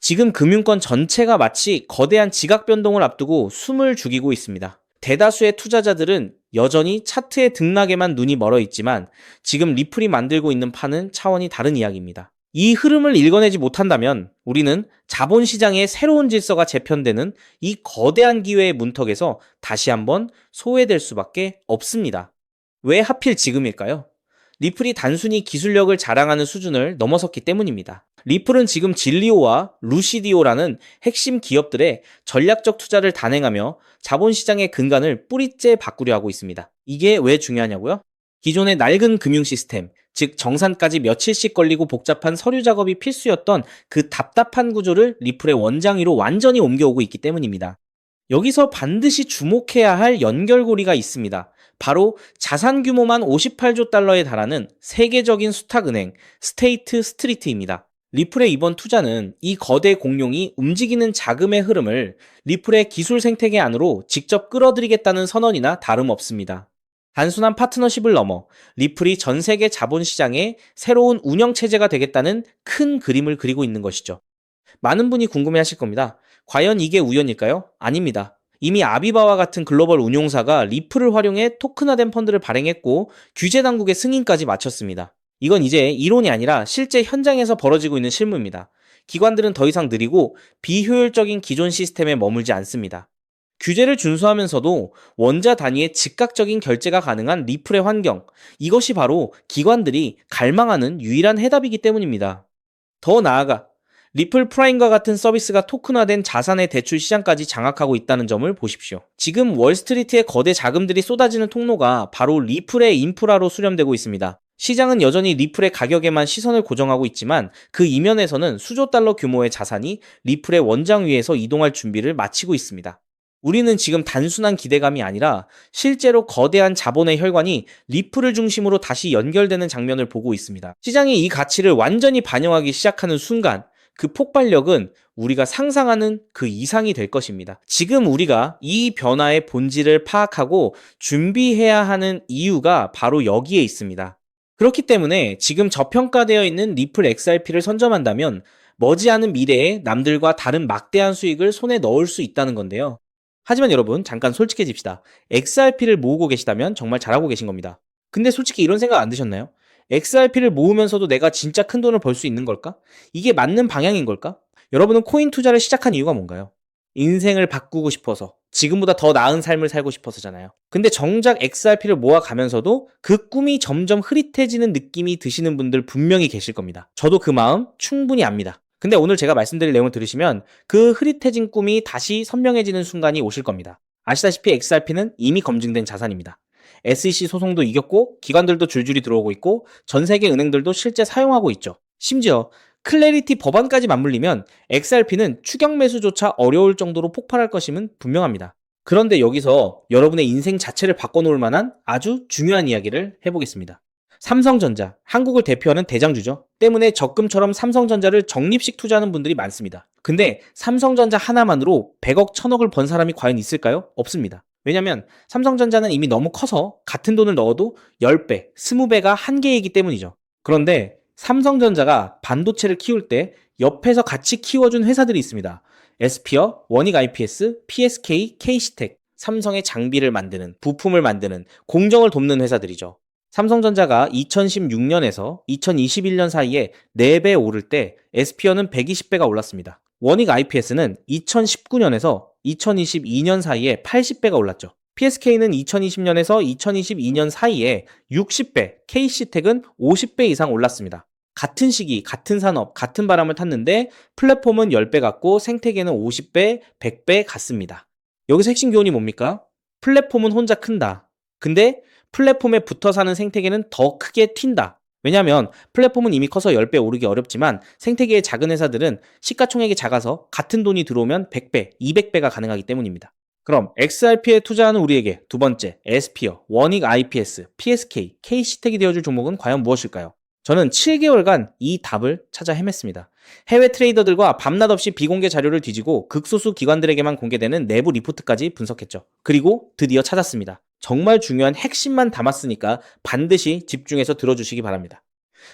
지금 금융권 전체가 마치 거대한 지각 변동을 앞두고 숨을 죽이고 있습니다. 대다수의 투자자들은 여전히 차트의 등락에만 눈이 멀어 있지만 지금 리플이 만들고 있는 판은 차원이 다른 이야기입니다. 이 흐름을 읽어내지 못한다면 우리는 자본시장의 새로운 질서가 재편되는 이 거대한 기회의 문턱에서 다시 한번 소외될 수밖에 없습니다. 왜 하필 지금일까요? 리플이 단순히 기술력을 자랑하는 수준을 넘어섰기 때문입니다. 리플은 지금 진리오와 루시디오라는 핵심 기업들의 전략적 투자를 단행하며 자본시장의 근간을 뿌리째 바꾸려 하고 있습니다. 이게 왜 중요하냐고요? 기존의 낡은 금융 시스템, 즉 정산까지 며칠씩 걸리고 복잡한 서류 작업이 필수였던 그 답답한 구조를 리플의 원장 위로 완전히 옮겨오고 있기 때문입니다. 여기서 반드시 주목해야 할 연결고리가 있습니다. 바로 자산 규모만 58조 달러에 달하는 세계적인 수탁은행 스테이트 스트리트입니다. 리플의 이번 투자는 이 거대 공룡이 움직이는 자금의 흐름을 리플의 기술 생태계 안으로 직접 끌어들이겠다는 선언이나 다름없습니다. 단순한 파트너십을 넘어 리플이 전 세계 자본시장의 새로운 운영체제가 되겠다는 큰 그림을 그리고 있는 것이죠. 많은 분이 궁금해하실 겁니다. 과연 이게 우연일까요? 아닙니다. 이미 아비바와 같은 글로벌 운용사가 리플을 활용해 토큰화된 펀드를 발행했고 규제 당국의 승인까지 마쳤습니다. 이건 이제 이론이 아니라 실제 현장에서 벌어지고 있는 실무입니다. 기관들은 더 이상 느리고 비효율적인 기존 시스템에 머물지 않습니다. 규제를 준수하면서도 원자 단위의 즉각적인 결제가 가능한 리플의 환경, 이것이 바로 기관들이 갈망하는 유일한 해답이기 때문입니다. 더 나아가 리플 프라임과 같은 서비스가 토큰화된 자산의 대출 시장까지 장악하고 있다는 점을 보십시오. 지금 월스트리트의 거대 자금들이 쏟아지는 통로가 바로 리플의 인프라로 수렴되고 있습니다. 시장은 여전히 리플의 가격에만 시선을 고정하고 있지만 그 이면에서는 수조 달러 규모의 자산이 리플의 원장 위에서 이동할 준비를 마치고 있습니다. 우리는 지금 단순한 기대감이 아니라 실제로 거대한 자본의 혈관이 리플을 중심으로 다시 연결되는 장면을 보고 있습니다. 시장이 이 가치를 완전히 반영하기 시작하는 순간 그 폭발력은 우리가 상상하는 그 이상이 될 것입니다. 지금 우리가 이 변화의 본질을 파악하고 준비해야 하는 이유가 바로 여기에 있습니다. 그렇기 때문에 지금 저평가되어 있는 리플 XRP를 선점한다면 머지않은 미래에 남들과 다른 막대한 수익을 손에 넣을 수 있다는 건데요. 하지만 여러분, 잠깐 솔직해집시다. XRP를 모으고 계시다면 정말 잘하고 계신 겁니다. 근데 솔직히 이런 생각 안 드셨나요? XRP를 모으면서도 내가 진짜 큰 돈을 벌 수 있는 걸까? 이게 맞는 방향인 걸까? 여러분은 코인 투자를 시작한 이유가 뭔가요? 인생을 바꾸고 싶어서, 지금보다 더 나은 삶을 살고 싶어서잖아요. 근데 정작 XRP를 모아가면서도 그 꿈이 점점 흐릿해지는 느낌이 드시는 분들 분명히 계실 겁니다. 저도 그 마음 충분히 압니다. 근데 오늘 제가 말씀드릴 내용을 들으시면 그 흐릿해진 꿈이 다시 선명해지는 순간이 오실 겁니다. 아시다시피 XRP는 이미 검증된 자산입니다. SEC 소송도 이겼고 기관들도 줄줄이 들어오고 있고 전 세계 은행들도 실제 사용하고 있죠. 심지어 클래리티 법안까지 맞물리면 XRP는 추격 매수조차 어려울 정도로 폭발할 것임은 분명합니다. 그런데 여기서 여러분의 인생 자체를 바꿔놓을 만한 아주 중요한 이야기를 해보겠습니다. 삼성전자, 한국을 대표하는 대장주죠. 때문에 적금처럼 삼성전자를 적립식 투자하는 분들이 많습니다. 근데 삼성전자 하나만으로 100억, 1000억을 번 사람이 과연 있을까요? 없습니다. 왜냐면 삼성전자는 이미 너무 커서 같은 돈을 넣어도 10배, 20배가 한계이기 때문이죠. 그런데 삼성전자가 반도체를 키울 때 옆에서 같이 키워준 회사들이 있습니다. 에스피어, 원익 IPS, PSK, K시텍, 삼성의 장비를 만드는, 부품을 만드는, 공정을 돕는 회사들이죠. 삼성전자가 2016년에서 2021년 사이에 4배 오를 때 에스피어는 120배가 올랐습니다. 원익 IPS는 2019년에서 2022년 사이에 80배가 올랐죠. PSK는 2020년에서 2022년 사이에 60배, K시텍은 50배 이상 올랐습니다. 같은 시기, 같은 산업, 같은 바람을 탔는데 플랫폼은 10배 같고 생태계는 50배, 100배 같습니다. 여기서 핵심 교훈이 뭡니까? 플랫폼은 혼자 큰다. 근데 플랫폼에 붙어 사는 생태계는 더 크게 튄다. 왜냐하면 플랫폼은 이미 커서 10배 오르기 어렵지만 생태계의 작은 회사들은 시가총액이 작아서 같은 돈이 들어오면 100배, 200배가 가능하기 때문입니다. 그럼 XRP에 투자하는 우리에게 두 번째, 에스피어, 원익 IPS, PSK, K시텍이 되어줄 종목은 과연 무엇일까요? 저는 7개월간 이 답을 찾아 헤맸습니다. 해외 트레이더들과 밤낮 없이 비공개 자료를 뒤지고 극소수 기관들에게만 공개되는 내부 리포트까지 분석했죠. 그리고 드디어 찾았습니다. 정말 중요한 핵심만 담았으니까 반드시 집중해서 들어주시기 바랍니다.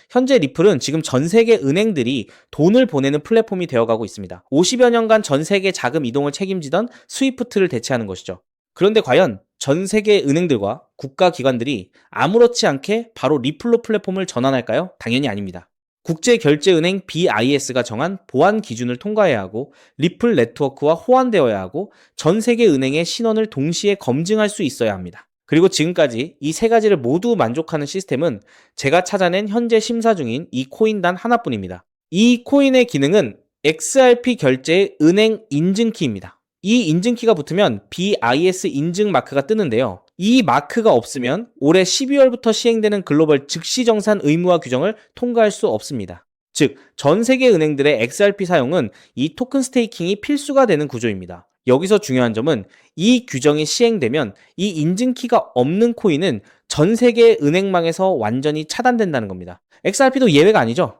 현재 리플은 지금 전 세계 은행들이 돈을 보내는 플랫폼이 되어가고 있습니다. 50여 년간 전 세계 자금 이동을 책임지던 스위프트를 대체하는 것이죠. 그런데 과연 전 세계 은행들과 국가기관들이 아무렇지 않게 바로 리플로 플랫폼을 전환할까요? 당연히 아닙니다. 국제결제은행 BIS가 정한 보안 기준을 통과해야 하고 리플 네트워크와 호환되어야 하고 전 세계 은행의 신원을 동시에 검증할 수 있어야 합니다. 그리고 지금까지 이 세 가지를 모두 만족하는 시스템은 제가 찾아낸 현재 심사 중인 이 코인 단 하나뿐입니다. 이 코인의 기능은 XRP 결제의 은행 인증키입니다. 이 인증키가 붙으면 BIS 인증 마크가 뜨는데요. 이 마크가 없으면 올해 12월부터 시행되는 글로벌 즉시정산 의무화 규정을 통과할 수 없습니다. 즉, 전 세계 은행들의 XRP 사용은 이 토큰 스테이킹이 필수가 되는 구조입니다. 여기서 중요한 점은 이 규정이 시행되면 이 인증키가 없는 코인은 전 세계 은행망에서 완전히 차단된다는 겁니다. XRP도 예외가 아니죠.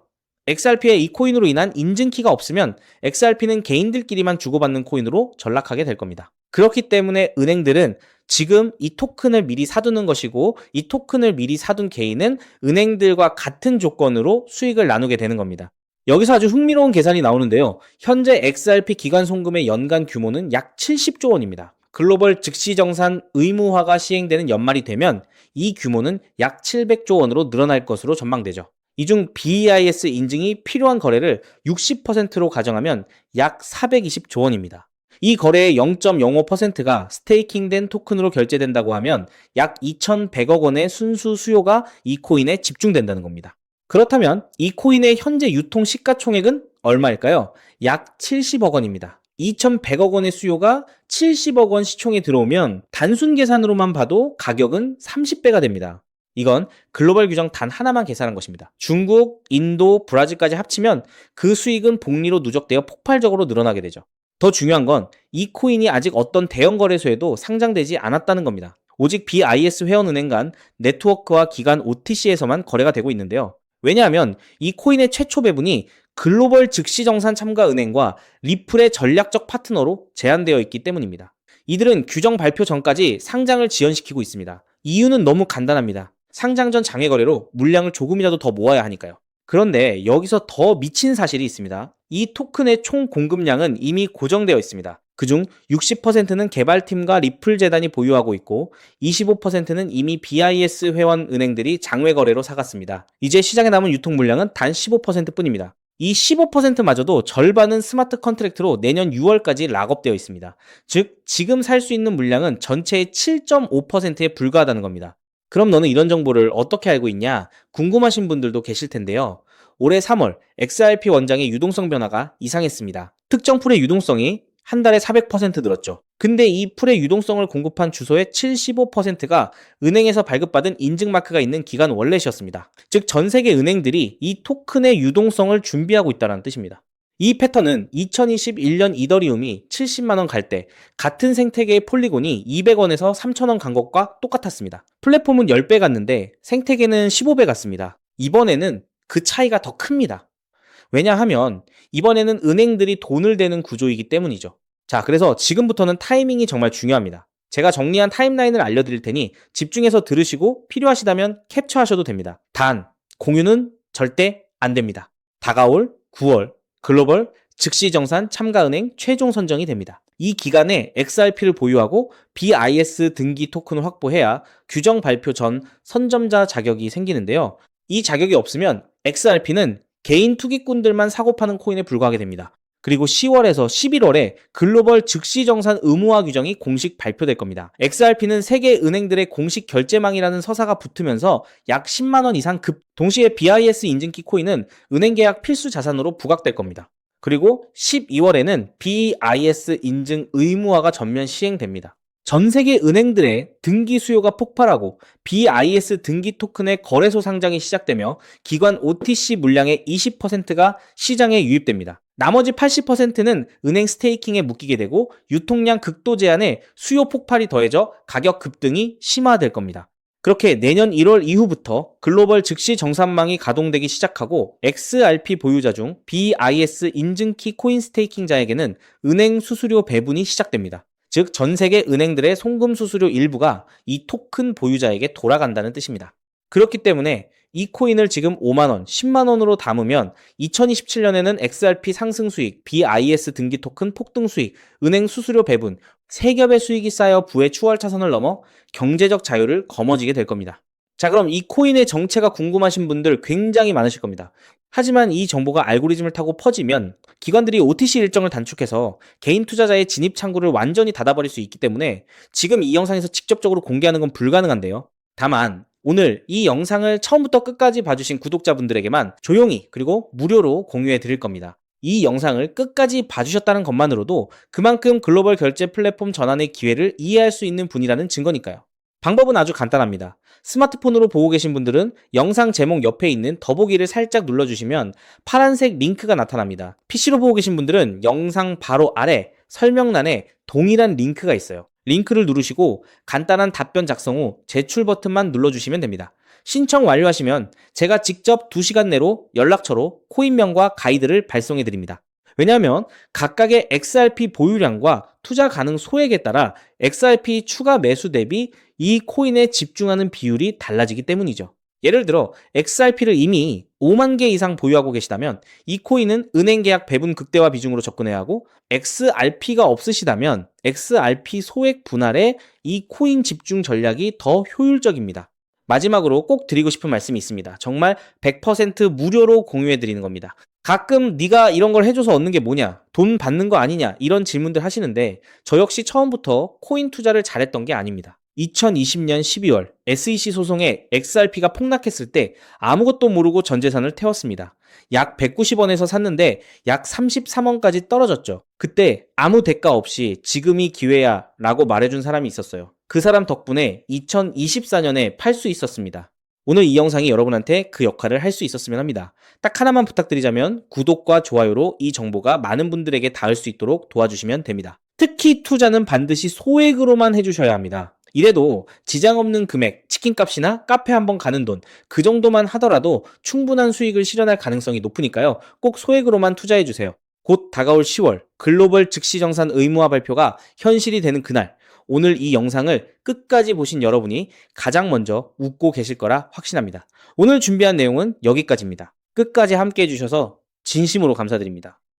XRP의 이 코인으로 인한 인증키가 없으면 XRP는 개인들끼리만 주고받는 코인으로 전락하게 될 겁니다. 그렇기 때문에 은행들은 지금 이 토큰을 미리 사두는 것이고 이 토큰을 미리 사둔 개인은 은행들과 같은 조건으로 수익을 나누게 되는 겁니다. 여기서 아주 흥미로운 계산이 나오는데요. 현재 XRP 기관 송금의 연간 규모는 약 70조 원입니다. 글로벌 즉시정산 의무화가 시행되는 연말이 되면 이 규모는 약 700조 원으로 늘어날 것으로 전망되죠. 이 중 BIS 인증이 필요한 거래를 60%로 가정하면 약 420조 원입니다. 이 거래의 0.05%가 스테이킹된 토큰으로 결제된다고 하면 약 2,100억 원의 순수 수요가 이 코인에 집중된다는 겁니다. 그렇다면 이 코인의 현재 유통 시가총액은 얼마일까요? 약 70억 원입니다. 2,100억 원의 수요가 70억 원 시총에 들어오면 단순 계산으로만 봐도 가격은 30배가 됩니다. 이건 글로벌 규정 단 하나만 계산한 것입니다. 중국, 인도, 브라질까지 합치면 그 수익은 복리로 누적되어 폭발적으로 늘어나게 되죠. 더 중요한 건 이 코인이 아직 어떤 대형 거래소에도 상장되지 않았다는 겁니다. 오직 BIS 회원은행 간 네트워크와 기관 OTC에서만 거래가 되고 있는데요. 왜냐하면 이 코인의 최초 배분이 글로벌 즉시정산 참가 은행과 리플의 전략적 파트너로 제한되어 있기 때문입니다. 이들은 규정 발표 전까지 상장을 지연시키고 있습니다. 이유는 너무 간단합니다. 상장 전 장외 거래로 물량을 조금이라도 더 모아야 하니까요. 그런데 여기서 더 미친 사실이 있습니다. 이 토큰의 총 공급량은 이미 고정되어 있습니다. 그중 60%는 개발팀과 리플 재단이 보유하고 있고 25%는 이미 BIS 회원 은행들이 장외 거래로 사갔습니다. 이제 시장에 남은 유통 물량은 단 15%뿐입니다. 이 15%마저도 절반은 스마트 컨트랙트로 내년 6월까지 락업되어 있습니다. 즉, 지금 살 수 있는 물량은 전체의 7.5%에 불과하다는 겁니다. 그럼 너는 이런 정보를 어떻게 알고 있냐? 궁금하신 분들도 계실 텐데요. 올해 3월 XRP 원장의 유동성 변화가 이상했습니다. 특정 풀의 유동성이 한 달에 400% 늘었죠. 근데 이 풀의 유동성을 공급한 주소의 75%가 은행에서 발급받은 인증마크가 있는 기관 월렛이었습니다. 즉, 전 세계 은행들이 이 토큰의 유동성을 준비하고 있다는 뜻입니다. 이 패턴은 2021년 이더리움이 70만원 갈 때 같은 생태계의 폴리곤이 200원에서 3,000원 간 것과 똑같았습니다. 플랫폼은 10배 갔는데 생태계는 15배 갔습니다. 이번에는 그 차이가 더 큽니다. 왜냐하면 이번에는 은행들이 돈을 대는 구조이기 때문이죠. 자, 그래서 지금부터는 타이밍이 정말 중요합니다. 제가 정리한 타임라인을 알려드릴 테니 집중해서 들으시고 필요하시다면 캡처하셔도 됩니다. 단, 공유는 절대 안 됩니다. 다가올 9월 글로벌 즉시정산 참가은행 최종 선정이 됩니다. 이 기간에 XRP를 보유하고 BIS 등기 토큰을 확보해야 규정 발표 전 선점자 자격이 생기는데요. 이 자격이 없으면 XRP는 개인 투기꾼들만 사고 파는 코인에 불과하게 됩니다. 그리고 10월에서 11월에 글로벌 즉시정산 의무화 규정이 공식 발표될 겁니다. XRP는 세계 은행들의 공식 결제망이라는 서사가 붙으면서 약 10만 원 이상 동시에 BIS 인증키 코인은 은행 계약 필수 자산으로 부각될 겁니다. 그리고 12월에는 BIS 인증 의무화가 전면 시행됩니다. 전 세계 은행들의 등기 수요가 폭발하고 BIS 등기 토큰의 거래소 상장이 시작되며 기관 OTC 물량의 20%가 시장에 유입됩니다. 나머지 80%는 은행 스테이킹에 묶이게 되고 유통량 극도 제한에 수요 폭발이 더해져 가격 급등이 심화될 겁니다. 그렇게 내년 1월 이후부터 글로벌 즉시 정산망이 가동되기 시작하고 XRP 보유자 중 BIS 인증키 코인 스테이킹자에게는 은행 수수료 배분이 시작됩니다. 즉, 전 세계 은행들의 송금 수수료 일부가 이 토큰 보유자에게 돌아간다는 뜻입니다. 그렇기 때문에 이 코인을 지금 5만원, 10만원으로 담으면 2027년에는 XRP 상승 수익, BIS 등기 토큰 폭등 수익, 은행 수수료 배분, 세 겹의 수익이 쌓여 부의 추월 차선을 넘어 경제적 자유를 거머쥐게 될 겁니다. 자, 그럼 이 코인의 정체가 궁금하신 분들 굉장히 많으실 겁니다. 하지만 이 정보가 알고리즘을 타고 퍼지면 기관들이 OTC 일정을 단축해서 개인 투자자의 진입 창구를 완전히 닫아버릴 수 있기 때문에 지금 이 영상에서 직접적으로 공개하는 건 불가능한데요. 다만 오늘 이 영상을 처음부터 끝까지 봐주신 구독자분들에게만 조용히 그리고 무료로 공유해 드릴 겁니다. 이 영상을 끝까지 봐주셨다는 것만으로도 그만큼 글로벌 결제 플랫폼 전환의 기회를 이해할 수 있는 분이라는 증거니까요. 방법은 아주 간단합니다. 스마트폰으로 보고 계신 분들은 영상 제목 옆에 있는 더보기를 살짝 눌러주시면 파란색 링크가 나타납니다. PC로 보고 계신 분들은 영상 바로 아래 설명란에 동일한 링크가 있어요. 링크를 누르시고 간단한 답변 작성 후 제출 버튼만 눌러주시면 됩니다. 신청 완료하시면 제가 직접 2시간 내로 연락처로 코인명과 가이드를 발송해 드립니다. 왜냐하면 각각의 XRP 보유량과 투자 가능 소액에 따라 XRP 추가 매수 대비 이 코인에 집중하는 비율이 달라지기 때문이죠. 예를 들어 XRP를 이미 5만 개 이상 보유하고 계시다면 이 코인은 은행 계약 배분 극대화 비중으로 접근해야 하고, XRP가 없으시다면 XRP 소액 분할에 이 코인 집중 전략이 더 효율적입니다. 마지막으로 꼭 드리고 싶은 말씀이 있습니다. 정말 100% 무료로 공유해 드리는 겁니다. 가끔 네가 이런 걸 해줘서 얻는 게 뭐냐, 돈 받는 거 아니냐, 이런 질문들 하시는데 저 역시 처음부터 코인 투자를 잘했던 게 아닙니다. 2020년 12월 SEC 소송에 XRP가 폭락했을 때 아무것도 모르고 전 재산을 태웠습니다. 약 190원에서 샀는데 약 33원까지 떨어졌죠. 그때 아무 대가 없이 지금이 기회야 라고 말해준 사람이 있었어요. 그 사람 덕분에 2024년에 팔 수 있었습니다. 오늘 이 영상이 여러분한테 그 역할을 할 수 있었으면 합니다. 딱 하나만 부탁드리자면 구독과 좋아요로 이 정보가 많은 분들에게 닿을 수 있도록 도와주시면 됩니다. 특히 투자는 반드시 소액으로만 해주셔야 합니다. 이래도 지장 없는 금액, 치킨값이나 카페 한번 가는 돈, 그 정도만 하더라도 충분한 수익을 실현할 가능성이 높으니까요. 꼭 소액으로만 투자해주세요. 곧 다가올 10월 글로벌 즉시정산 의무화 발표가 현실이 되는 그날, 오늘 이 영상을 끝까지 보신 여러분이 가장 먼저 웃고 계실 거라 확신합니다. 오늘 준비한 내용은 여기까지입니다. 끝까지 함께 해주셔서 진심으로 감사드립니다.